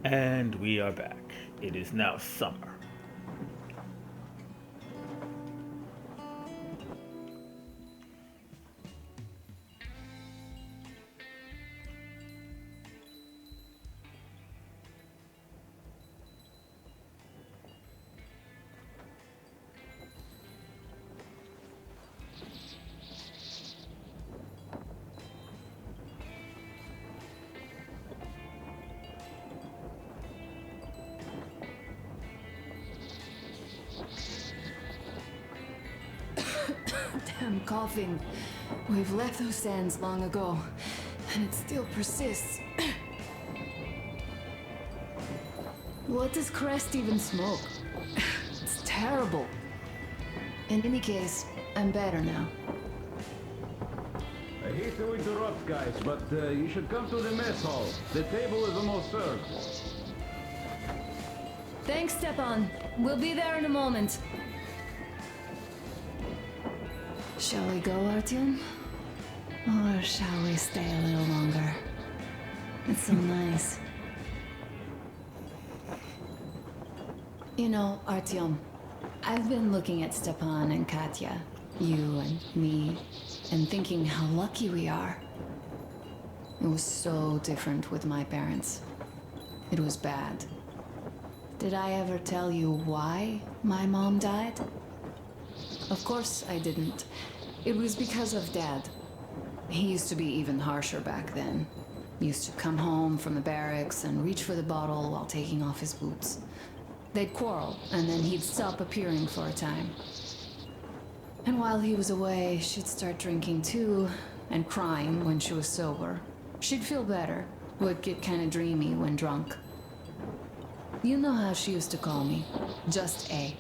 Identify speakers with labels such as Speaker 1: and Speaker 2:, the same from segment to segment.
Speaker 1: And we are back. It is now summer.
Speaker 2: Damn coughing. We've left those sands long ago, and it still persists. What does Crest even smoke? It's terrible. In any case, I'm better now.
Speaker 3: I hate to interrupt, guys, but you should come to the mess hall. The table is almost served.
Speaker 2: Thanks, Stepan. We'll be there in a moment. Shall we go, Artyom? Or shall we stay a little longer? It's so nice. You know, Artyom, I've been looking at Stepan and Katya, you and me, and thinking how lucky we are. It was so different with my parents. It was bad. Did I ever tell you why my mom died? Of course I didn't. It was because of Dad. He used to be even harsher back then. He used to come home from the barracks and reach for the bottle while taking off his boots. They'd quarrel, and then he'd stop appearing for a time. And while he was away, she'd start drinking too, and crying when she was sober. She'd feel better, would get kinda dreamy when drunk. You know how she used to call me? Just A.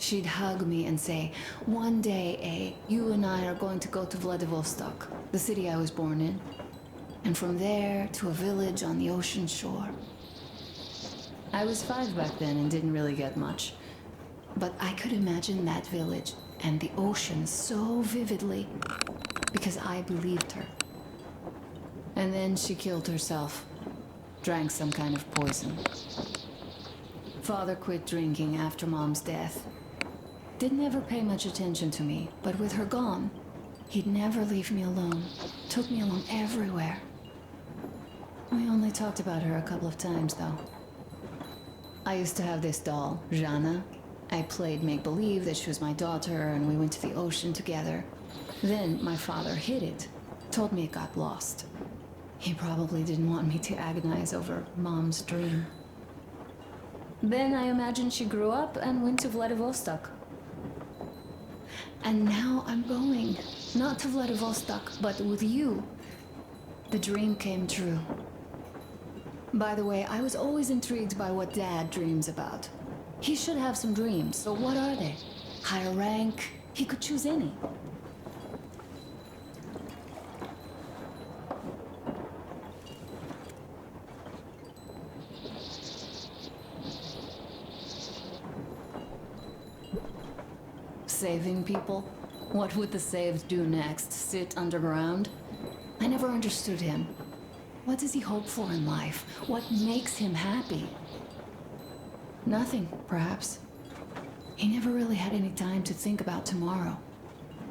Speaker 2: She'd hug me and say, "One day, A, you and I are going to go to Vladivostok, the city I was born in. And from there to a village on the ocean shore." I was 5 back then and didn't really get much. But I could imagine that village and the ocean so vividly because I believed her. And then she killed herself. Drank some kind of poison. Father quit drinking after Mom's death. Didn't ever pay much attention to me, but with her gone, he'd never leave me alone. Took me along everywhere. We only talked about her a couple of times, though. I used to have this doll, Jana. I played make-believe that she was my daughter, and we went to the ocean together. Then my father hid it, told me it got lost. He probably didn't want me to agonize over Mom's dream. Then I imagined she grew up and went to Vladivostok. And now I'm going. Not to Vladivostok, but with you. The dream came true. By the way, I was always intrigued by what Dad dreams about. He should have some dreams, so what are they? Higher rank? He could choose any. Saving people? What would the saved do next? Sit underground? I never understood him. What does he hope for in life? What makes him happy? Nothing, perhaps. He never really had any time to think about tomorrow.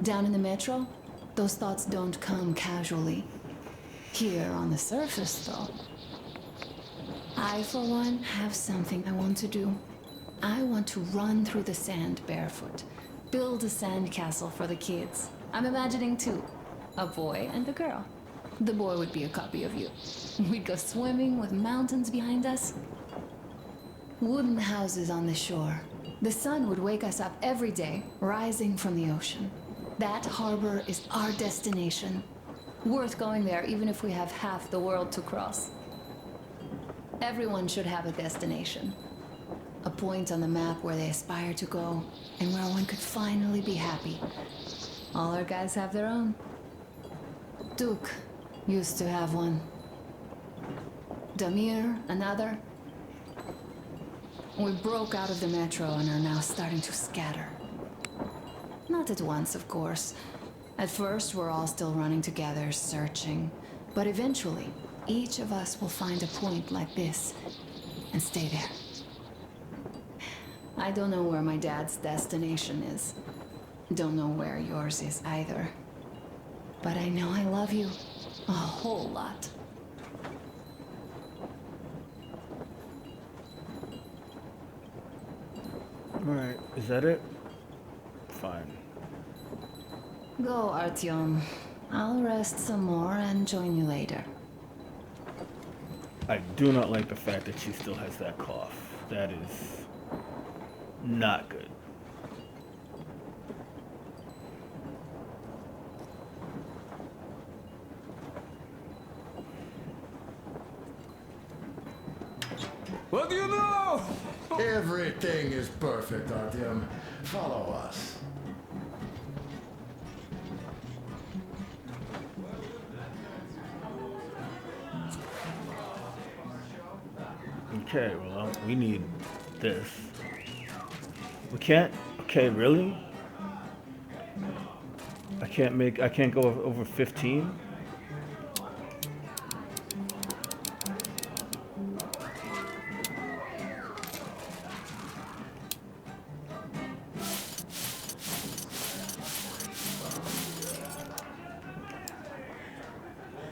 Speaker 2: Down in the metro, those thoughts don't come casually. Here on the surface, though. I, for one, have something I want to do. I want to run through the sand barefoot. Build a sandcastle for the kids. I'm imagining two. A boy and a girl. The boy would be a copy of you. We'd go swimming with mountains behind us. Wooden houses on the shore. The sun would wake us up every day, rising from the ocean. That harbor is our destination. Worth going there even if we have half the world to cross. Everyone should have a destination. A point on the map where they aspire to go, and where one could finally be happy. All our guys have their own. Duke used to have one. Damir, another. We broke out of the metro and are now starting to scatter. Not at once, of course. At first, we're all still running together, searching. But eventually, each of us will find a point like this, and stay there. I don't know where my dad's destination is. Don't know where yours is either. But I know I love you a whole lot.
Speaker 1: Alright, is that it? Fine.
Speaker 2: Go, Artyom. I'll rest some more and join you later.
Speaker 1: I do not like the fact that she still has that cough. That is not good.
Speaker 3: What do you know?
Speaker 4: Everything is perfect, Artyom. Follow us.
Speaker 1: Okay, well, we need this. We can't? Okay, really? I can't go over 15?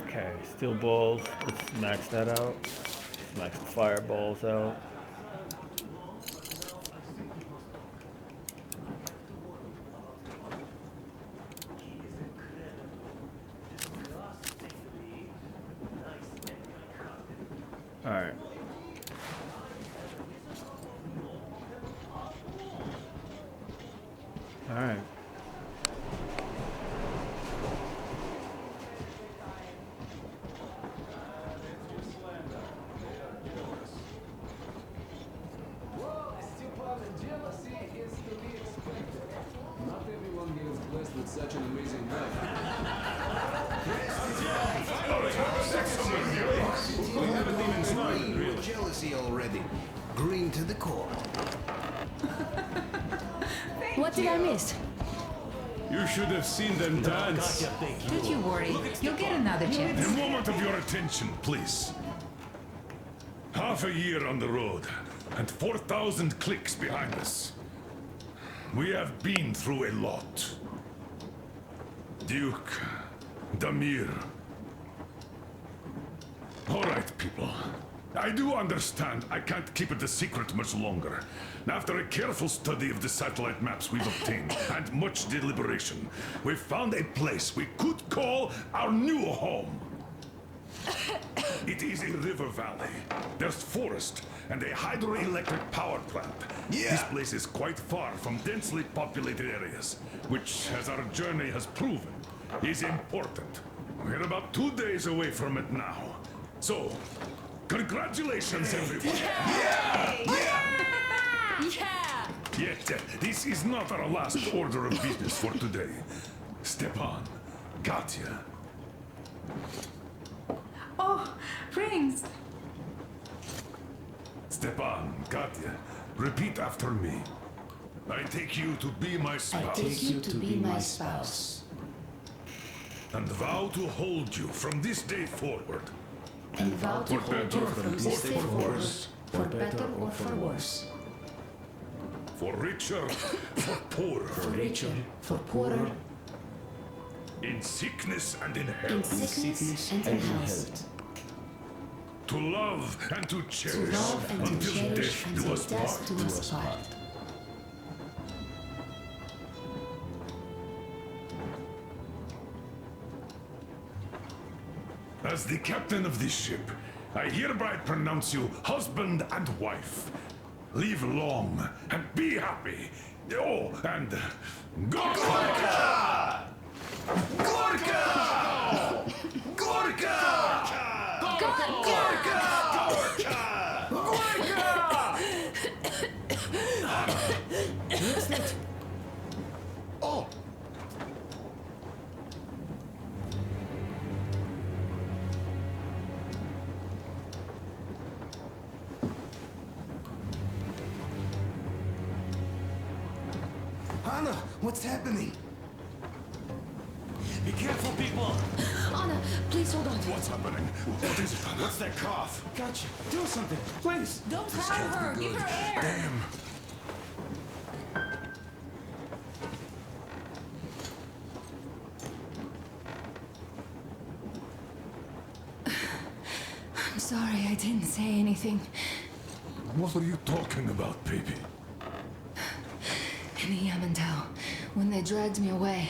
Speaker 1: Okay, steel balls, let's max that out. Let's max the fireballs out. Alright. Alright.
Speaker 3: Not everyone gets blessed with such an amazing life.
Speaker 5: We haven't even started, real jealousy already. Green to the core.
Speaker 2: What did I miss?
Speaker 6: You should have seen them dance.
Speaker 7: Don't you worry. You'll get another chance.
Speaker 6: A moment of your attention, please. Half a year on the road, and 4,000 clicks behind us. We have been through a lot. Duke, Damir. All right, people. I do understand I can't keep it a secret much longer. After a careful study of the satellite maps we've obtained, and much deliberation, we've found a place we could call our new home. It is a river valley. There's forest and a hydroelectric power plant.
Speaker 5: Yeah.
Speaker 6: This place is quite far from densely populated areas, which, as our journey has proven, is important. We're about 2 days away from it now. So, congratulations, everyone. Yet, this is not our last order of business for today. Stepan, Katya,
Speaker 7: Oh, rings.
Speaker 6: Stepan, Katya, repeat after me. I take you to be my spouse.
Speaker 2: Take you to be my spouse.
Speaker 6: And vow to hold you from this day forward.
Speaker 2: And vow to
Speaker 6: For
Speaker 2: hold you
Speaker 6: better
Speaker 2: from this day forward, for better or for worse.
Speaker 6: For richer, for poorer.
Speaker 2: For richer, for poorer,
Speaker 6: In sickness and in
Speaker 2: in
Speaker 6: health.
Speaker 2: sickness and in health.
Speaker 6: To love and to
Speaker 2: To
Speaker 6: cherish.
Speaker 2: love and to
Speaker 6: until
Speaker 2: cherish
Speaker 6: death do
Speaker 2: until
Speaker 6: us
Speaker 2: death
Speaker 6: part.
Speaker 2: do us part.
Speaker 6: As the captain of this ship, I hereby pronounce you husband and wife. Live long and be happy. Oh, and Gorka!
Speaker 5: Gorka! Gorka!
Speaker 4: Oh!
Speaker 5: Anna, what's happening?
Speaker 8: Be careful, people!
Speaker 2: Anna, please hold on.
Speaker 6: What's happening? What is it, Anna?
Speaker 5: What's that cough?
Speaker 3: Gotcha. Do something, please.
Speaker 2: Don't crowd her. Give her air.
Speaker 6: Damn.
Speaker 2: I'm sorry I didn't say anything.
Speaker 6: What are you talking about, baby?
Speaker 2: In Yamantau, when they dragged me away,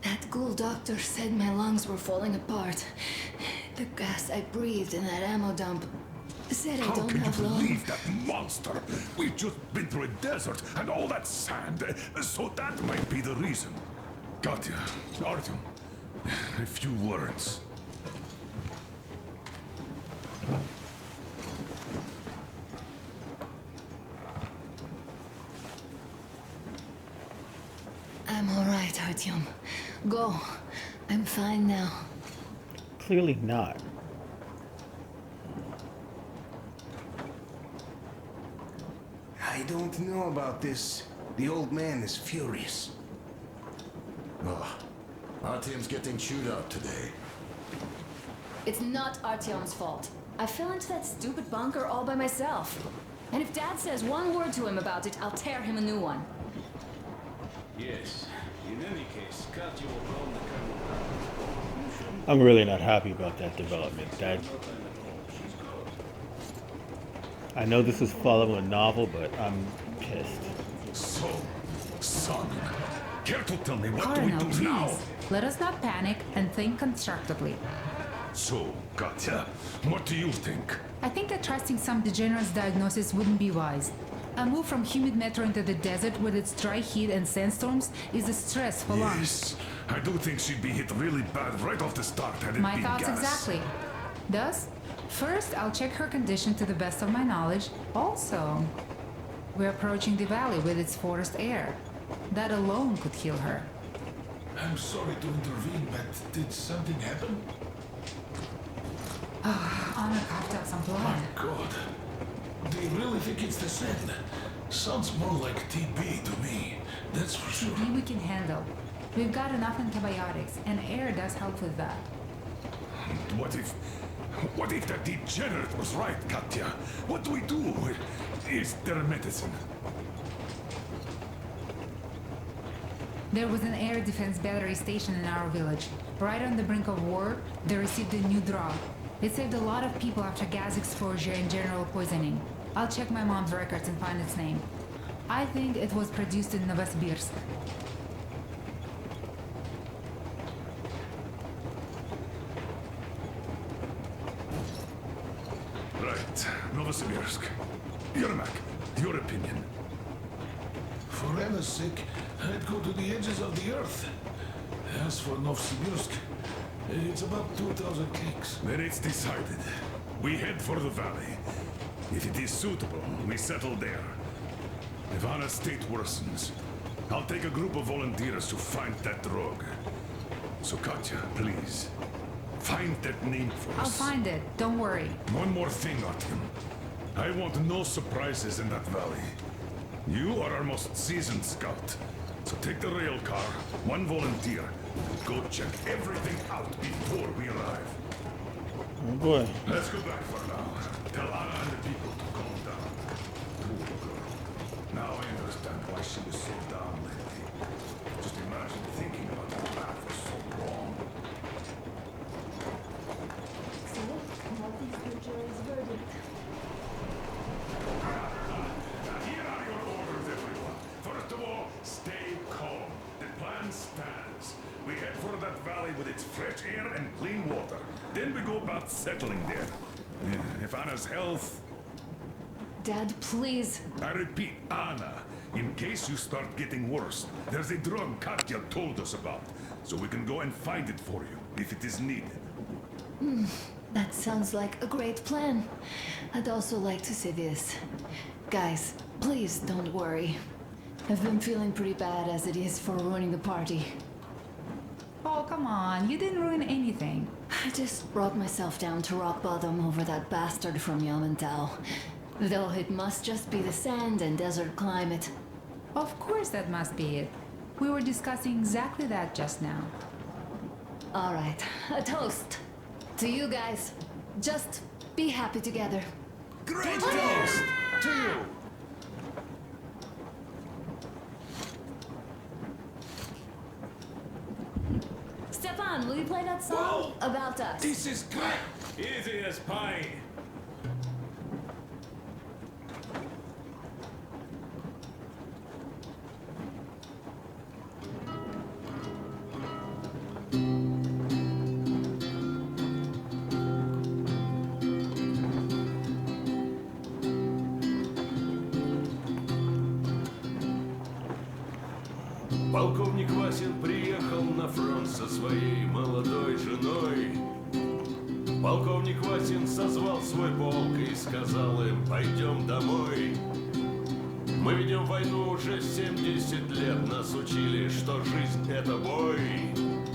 Speaker 2: that ghoul doctor said my lungs were falling apart. The gas I breathed in that ammo dump said I
Speaker 6: How
Speaker 2: don't
Speaker 6: can you
Speaker 2: have long.
Speaker 6: believe that monster? We've just been through a desert and all that sand, so that might be the reason. Katya, Artyom, a few words.
Speaker 2: I'm all right, Artyom. Go. I'm fine now.
Speaker 1: Clearly not.
Speaker 5: I don't know about this. The old man is furious.
Speaker 4: Oh, Artyom's getting chewed out today.
Speaker 2: It's not Artyom's fault. I fell into that stupid bunker all by myself. And if Dad says one word to him about it, I'll tear him a new one.
Speaker 3: Yes. In any case, Katya will roam the colonel.
Speaker 1: I'm really not happy about that development. I know this is following a novel, but I'm pissed.
Speaker 6: So, son, care to tell me what
Speaker 7: Colonel,
Speaker 6: do we do now?
Speaker 7: please. Let us not panic and think constructively.
Speaker 6: So, Katya, what do you think?
Speaker 7: I think that trusting some degenerate's diagnosis wouldn't be wise. A move from humid metro into the desert with its dry heat and sandstorms is a stress for lungs.
Speaker 6: Yes, I do think she'd be hit really bad right off the start had it
Speaker 7: My
Speaker 6: been
Speaker 7: thoughts
Speaker 6: gas.
Speaker 7: exactly. Thus, first I'll check her condition to the best of my knowledge. Also, we're approaching the valley with its forest air. That alone could heal her.
Speaker 8: I'm sorry to intervene, but did something happen?
Speaker 7: Anna coughed out some blood.
Speaker 8: God. Do you really think it's the sand? Sounds more like TB to me. That's for sure.
Speaker 7: TB we can handle. We've got enough antibiotics, and air does help with that.
Speaker 6: What if that degenerate was right, Katya? What do we do? Is there a medicine?
Speaker 7: There was an air defense battery station in our village. Right on the brink of war, they received a new drug. It saved a lot of people after gas exposure and general poisoning. I'll check my mom's records and find its name. I think it was produced in Novosibirsk.
Speaker 6: Right, Novosibirsk. Yermak, your opinion.
Speaker 8: For Anna's sake, I'd go to the edges of the earth. As for Novosibirsk, it's about 2,000 clicks.
Speaker 6: Then it's decided. We head for the valley. If it is suitable, we settle there. If Anna's state worsens, I'll take a group of volunteers to find that drug. So Katya, please, find that name for
Speaker 7: I'll
Speaker 6: us.
Speaker 7: find it, don't worry.
Speaker 6: One more thing, Artyom. I want no surprises in that valley. You are our most seasoned scout. So take the rail car, one volunteer. Go check everything out before we arrive.
Speaker 1: Oh boy.
Speaker 6: Let's go back for now. Tell Anna and the people to calm down. Poor girl. Now I understand why she was so down lately. Just imagine thinking about her path for so long. Now here are your orders, everyone. First of all, stay calm. The plan stands. We head for that valley with its fresh air and clean water. Then we go about settling there. If Anna's health...
Speaker 2: Dad, please.
Speaker 6: I repeat, Anna, in case you start getting worse, there's a drug Katya told us about, so we can go and find it for you, if it is needed.
Speaker 2: That sounds like a great plan. I'd also like to say this. Guys, please don't worry. I've been feeling pretty bad as it is for ruining the party.
Speaker 7: Oh, come on, you didn't ruin anything.
Speaker 2: I just brought myself down to rock bottom over that bastard from Yamantau. Though it must just be the sand and desert climate.
Speaker 7: Of course that must be it. We were discussing exactly that just now.
Speaker 2: All right, a toast to you guys. Just be happy together.
Speaker 5: Great toast to you.
Speaker 2: Stefan, will you play that song about us?
Speaker 5: This is great.
Speaker 3: Easy as pie.
Speaker 9: Полковник Васин приехал на фронт со своей молодой женой. Полковник Васин созвал свой полк и сказал им: пойдем домой. Мы ведем войну уже 70 лет, нас учили, что жизнь это бой.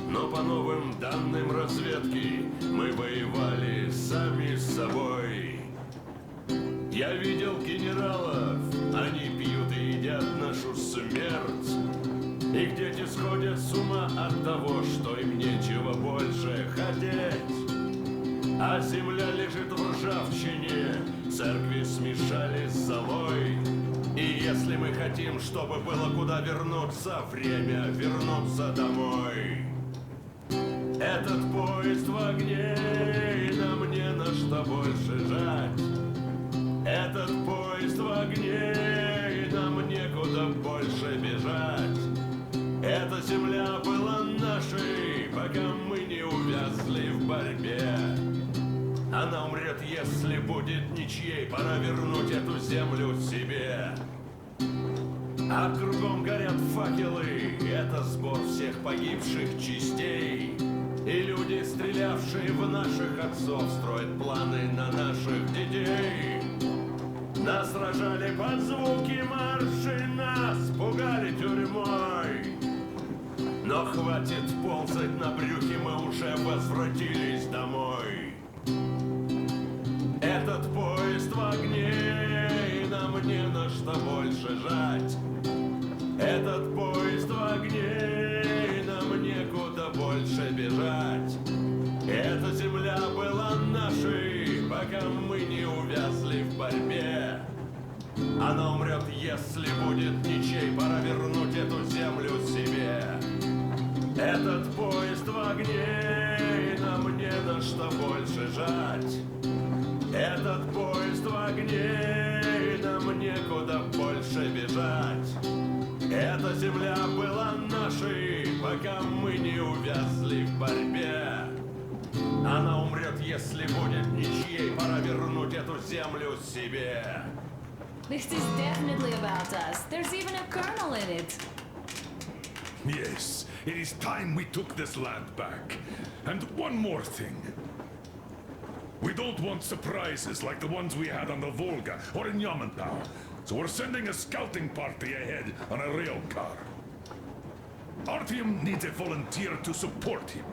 Speaker 9: Но по новым данным разведки мы воевали сами с собой. Я видел генералов, они пьют и едят нашу смерть. Их дети сходят с ума от того, что им нечего больше хотеть. А земля лежит в ржавчине, церкви смешали с золой. И если мы хотим, чтобы было куда вернуться, время вернуться домой. Этот поезд в огне, и нам не на что больше жать. Этот поезд в огне, и нам некуда больше бежать. Эта земля была нашей, пока мы не увязли в борьбе. Она умрет, если будет ничьей, пора вернуть эту землю себе. А кругом горят факелы, это сбор всех погибших частей. И люди, стрелявшие в наших отцов, строят планы на наших детей. Нас сражали под звуки марши, нас пугали тюрьмой. Но хватит ползать на брюхе, мы уже возвратились домой. Этот поезд в огне, и нам не на что больше жать. Этот поезд в огне, и нам некуда больше бежать. Эта земля была нашей, пока мы не увязли в борьбе. Она умрет, если будет ничей, пора вернуть эту землю себе. Этот поезд в огне, и нам не на что больше жать. Этот поезд в огне, и нам некуда больше бежать. Эта земля была нашей, пока мы не увязли в борьбе. Она умрет, если будет ничьей, пора вернуть эту землю себе.
Speaker 2: This is definitely about us. There's even a colonel in it.
Speaker 6: Yes, it is time we took this land back. And one more thing. We don't want surprises like the ones we had on the Volga or in Yamantau. So we're sending a scouting party ahead on a rail car. Artyom needs a volunteer to support him.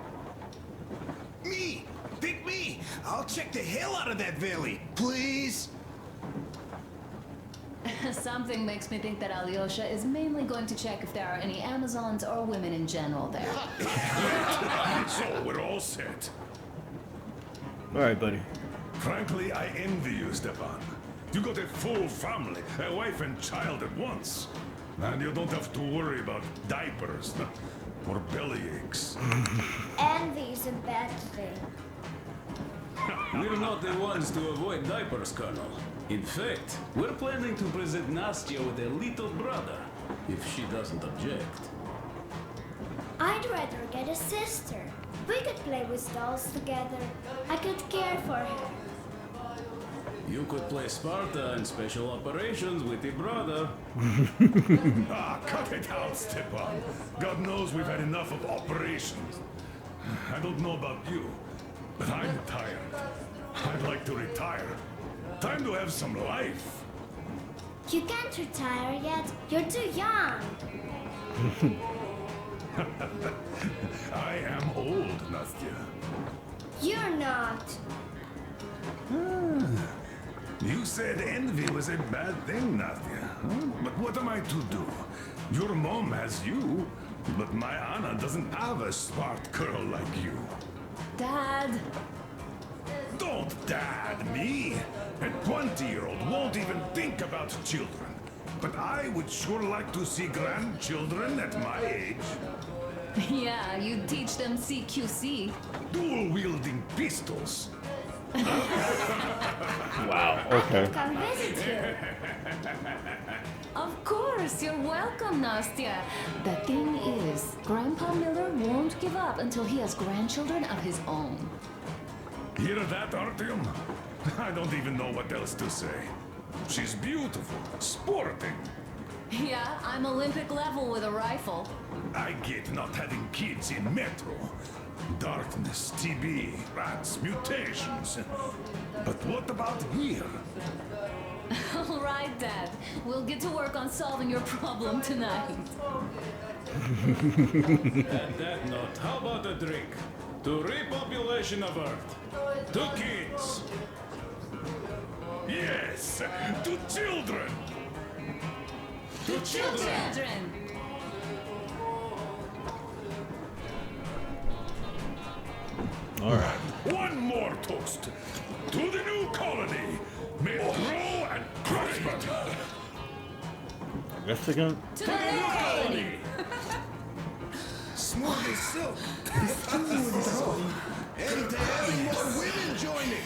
Speaker 5: Me! Pick me! I'll check the hell out of that valley. Please?
Speaker 2: Something makes me think that Alyosha is mainly going to check if there are any Amazons or women in general there.
Speaker 6: So we're all set.
Speaker 1: All right, buddy.
Speaker 6: Frankly, I envy you, Stepan. You got a full family, a wife and child at once. And you don't have to worry about diapers or belly aches.
Speaker 10: Envy is a bad thing.
Speaker 3: We're not the ones to avoid diapers, Colonel. In fact, we're planning to present Nastya with a little brother, if she doesn't object.
Speaker 10: I'd rather get a sister. We could play with dolls together. I could care for her.
Speaker 3: You could play Sparta and special operations with your brother.
Speaker 6: Ah, cut it out, Stepan. God knows we've had enough of operations. I don't know about you, but I'm tired. I'd like to retire. Time to have some life.
Speaker 10: You can't retire yet. You're too young.
Speaker 6: I am old, Nastya.
Speaker 10: You're not.
Speaker 6: You said envy was a bad thing, Nastya. But what am I to do? Your mom has you, but my Anna doesn't have a smart girl like you.
Speaker 2: Dad!
Speaker 6: Don't dad me! A 20-year-old won't even think about children. But I would sure like to see grandchildren at my age.
Speaker 2: Yeah, you teach them CQC.
Speaker 6: Dual-wielding pistols.
Speaker 1: Wow. Okay.
Speaker 10: Come visit you.
Speaker 2: Of course, you're welcome, Nastya. The thing is, Grandpa Miller won't give up until he has grandchildren of his own.
Speaker 6: Hear that, Artyom? I don't even know what else to say. She's beautiful, sporting.
Speaker 2: Yeah, I'm Olympic level with a rifle.
Speaker 6: I get not having kids in Metro. Darkness, TB, rats, mutations. But what about here?
Speaker 2: All right, Dad. We'll get to work on solving your problem tonight.
Speaker 3: At that note, how about a drink? To repopulation of Earth. To kids.
Speaker 6: Yes, to children.
Speaker 3: To children.
Speaker 2: Children!
Speaker 1: All right.
Speaker 6: One more toast. To the new colony. May it grow and prosper.
Speaker 1: I guess again.
Speaker 2: To the new colony!
Speaker 5: Smooth as silk. And to having more women joining.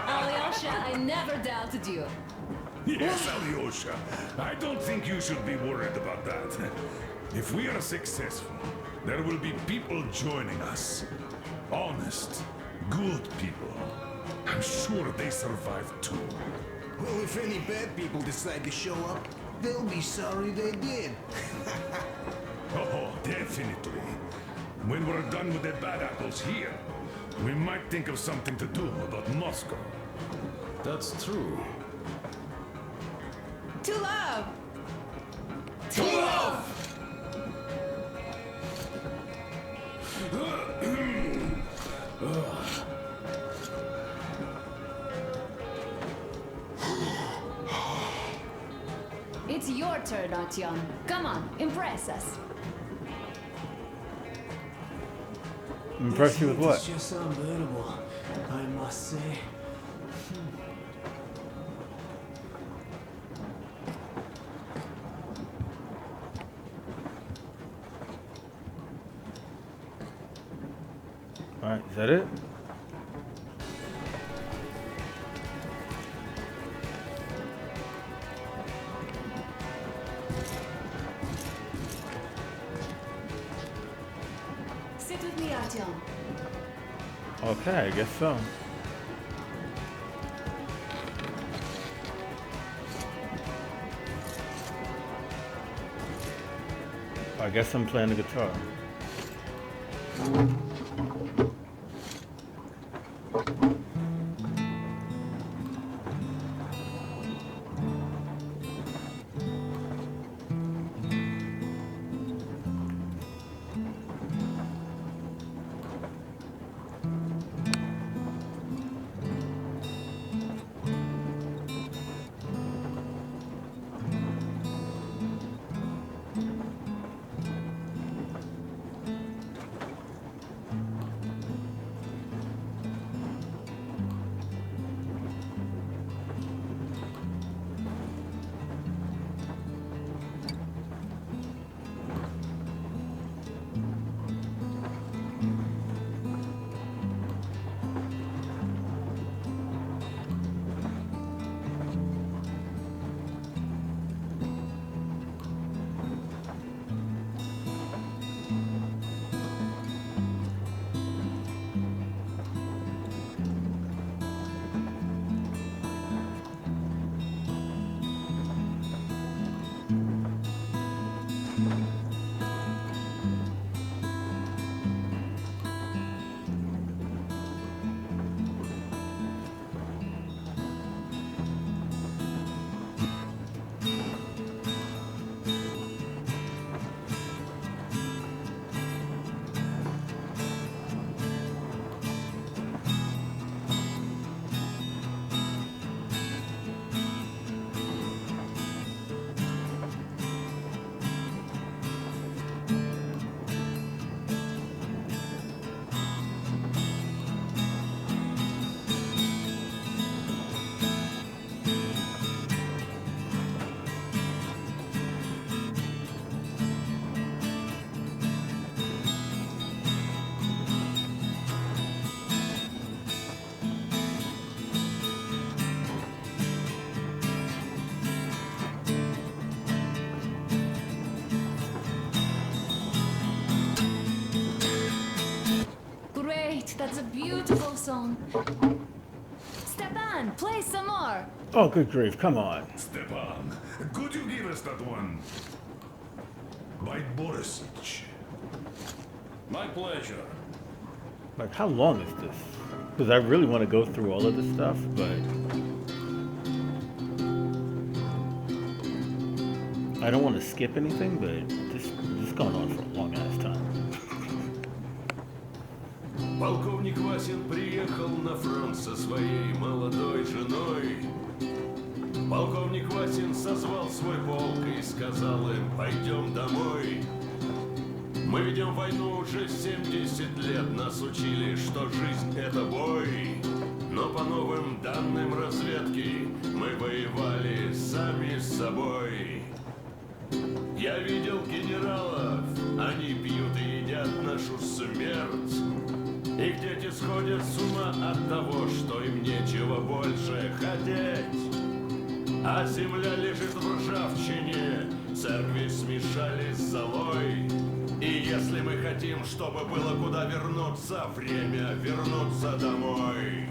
Speaker 2: Alyosha, I never doubted you.
Speaker 6: Yes, Alyosha. I don't think you should be worried about that. If we are successful, there will be people joining us. Honest, good people. I'm sure they survive too.
Speaker 5: Well, if any bad people decide to show up, they'll be sorry they did.
Speaker 6: Oh, definitely. When we're done with the bad apples here, we might think of something to do about Moscow.
Speaker 3: That's true.
Speaker 7: To love!
Speaker 2: To love! It's your turn, Artyom. Come on, impress us.
Speaker 1: Impress you with what?
Speaker 11: It's just unbearable, I must say.
Speaker 1: All right. Is that it?
Speaker 2: Sit with me, Artyom.
Speaker 1: Okay. I guess so. I guess I'm playing the guitar.
Speaker 2: song. Stepan, play some more.
Speaker 1: Oh, good grief, come on.
Speaker 6: Stepan, could you give us that one? By Borisic.
Speaker 3: My pleasure.
Speaker 1: Like, how long is this? Because I really want to go through all of this stuff, but I don't want to skip anything, but this is going on for a long ass time.
Speaker 9: Полковник Васин приехал на фронт со своей молодой женой. Полковник Васин созвал свой полк и сказал им: пойдем домой. Мы ведем войну уже 70 лет, нас учили, что жизнь это бой. Но по новым данным разведки мы воевали сами с собой. Я видел генералов, они пьют и едят нашу смерть. Их дети сходят с ума от того, что им нечего больше хотеть. А земля лежит в ржавчине, церкви смешали с золой. И если мы хотим, чтобы было куда вернуться, время вернуться домой.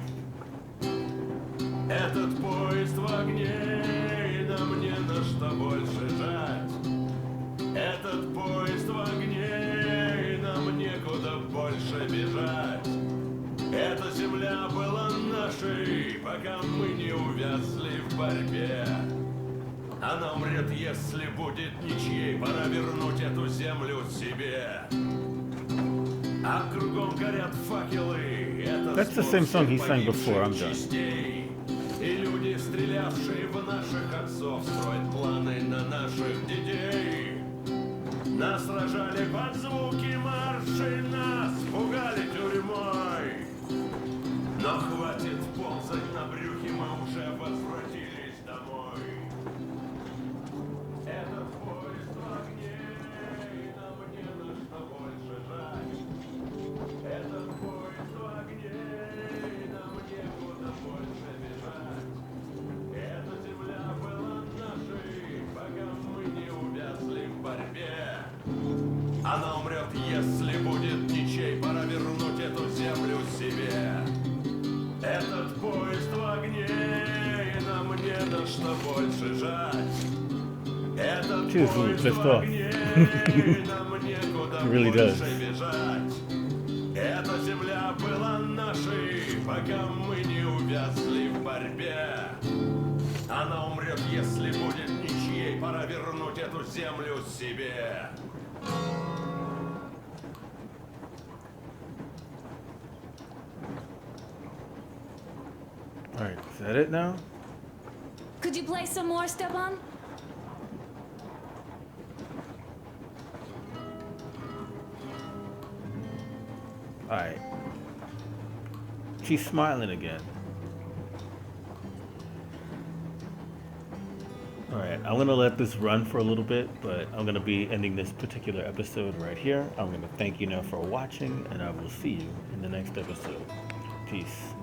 Speaker 9: Этот поезд в огне, и нам не на что больше жать. Этот поезд в огне, и нам некуда больше бежать. Эта земля была нашей, пока мы не увязли в борьбе. Она умрет, если будет ничьей, пора вернуть эту землю себе. А кругом горят факелы, это
Speaker 1: That's the same song he sang before, I'm done.
Speaker 9: И люди, стрелявшие в наших отцов, строят планы на наших детей. Нас сражали под звуки маршей, нас пугали тюрьмой. Но хватит ползать на брюхе, мы уже возвратились домой. Этот поезд в огне, и нам не на что больше жать. Этот поезд в огне, и нам некуда больше бежать. Эта земля была нашей, пока мы не увязли в борьбе. Она умрет, если будет ничей, пора вернуть эту землю себе. Этот поезд в огне, и нам не на что больше жать. Этот поезд в огне, и нам некуда
Speaker 1: really
Speaker 9: больше
Speaker 1: does.
Speaker 9: бежать. Эта земля была нашей, пока мы не увязли в борьбе. Она умрет, если будет ничьей, пора вернуть эту землю себе.
Speaker 1: Alright, is that it now?
Speaker 2: Could you play some more, Stepan?
Speaker 1: Alright. She's smiling again. Alright, I'm gonna let this run for a little bit, but I'm gonna be ending this particular episode right here. I'm gonna thank you now for watching, and I will see you in the next episode. Peace.